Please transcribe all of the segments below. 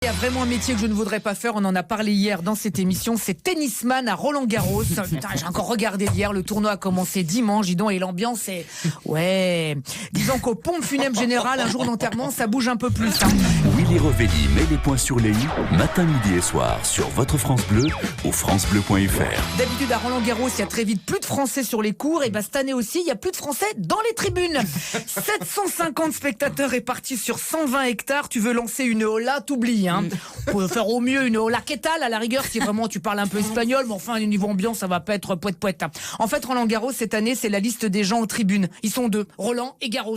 Il y a vraiment un métier que je ne voudrais pas faire, on en a parlé hier dans cette émission, c'est tennisman à Roland-Garros. Putain, j'ai encore regardé hier, le tournoi a commencé dimanche, dis donc, et l'ambiance est... Ouais, disons qu'au pompe funèbre général, un jour d'enterrement, ça bouge un peu plus. Hein. Willy Revelli met les points sur les i, matin, midi et soir, sur votre France Bleu ou francebleu.fr. D'habitude, à Roland-Garros, il y a très vite plus de Français sur les cours, et cette année aussi, il y a plus de Français dans les tribunes. 750 spectateurs répartis sur 120 hectares, tu veux lancer une hola, t'oublies. Hein. On peut faire au mieux une hola que tal, à la rigueur, si vraiment tu parles un peu espagnol, mais enfin, au niveau ambiance, ça va pas être poète-poète. En fait, Roland-Garros, cette année, c'est la liste des gens aux tribunes. Ils sont deux, Roland et Garros.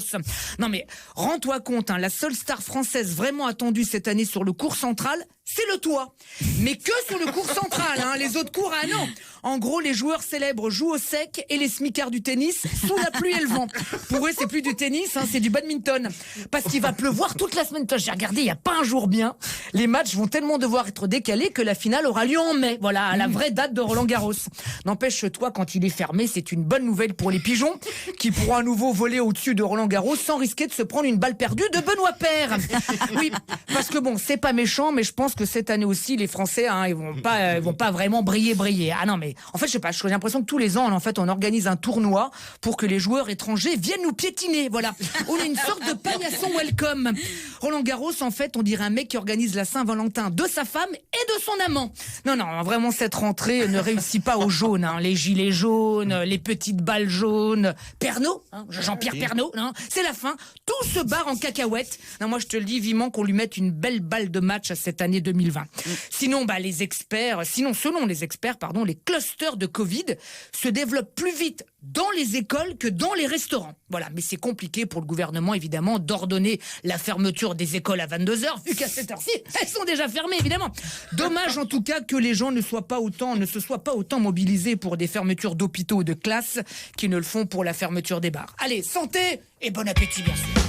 Non mais, rends-toi compte, hein, la seule star française vraiment attendue cette année sur le court central, c'est le toit. Mais que sur le cours central, hein, les autres cours, ah non. En gros, les joueurs célèbres jouent au sec et les smicards du tennis sous la pluie et le vent. Pour eux, c'est plus du tennis, hein, c'est du badminton. Parce qu'il va pleuvoir toute la semaine. J'ai regardé, il n'y a pas un jour bien. Les matchs vont tellement devoir être décalés que la finale aura lieu en mai. Voilà, à la vraie date de Roland-Garros. N'empêche, toi, quand il est fermé, c'est une bonne nouvelle pour les pigeons qui pourront à nouveau voler au-dessus de Roland-Garros sans risquer de se prendre une balle perdue de Benoît Paire. Oui, parce que bon, c'est pas méchant, mais je pense que cette année aussi, les Français, hein, ils vont pas vraiment briller. Ah non, mais en fait, je sais pas, j'ai l'impression que tous les ans, en fait, on organise un tournoi pour que les joueurs étrangers viennent nous piétiner. Voilà. On est une sorte de paillasson welcome. Roland-Garros, en fait, on dirait un mec qui organise la Saint-Valentin de sa femme et de son amant. Non, vraiment, cette rentrée ne réussit pas aux jaunes, hein. Les gilets jaunes, les petites balles jaunes. Pernod, hein, Jean-Pierre Pernod, hein, c'est la fin. Tout se barre en cacahuète. Non, moi, je te le dis vivement qu'on lui mette une belle balle de match à cette année 2020. Sinon, selon les experts, les clusters de Covid se développent plus vite dans les écoles que dans les restaurants. Voilà, mais c'est compliqué pour le gouvernement, évidemment, d'ordonner la fermeture des écoles à 22h, vu qu'à cette heure-ci, elles sont déjà fermées, évidemment. Dommage, en tout cas, que les gens ne se soient pas autant mobilisés pour des fermetures d'hôpitaux ou de classes qu'ils ne le font pour la fermeture des bars. Allez, santé et bon appétit, bien sûr.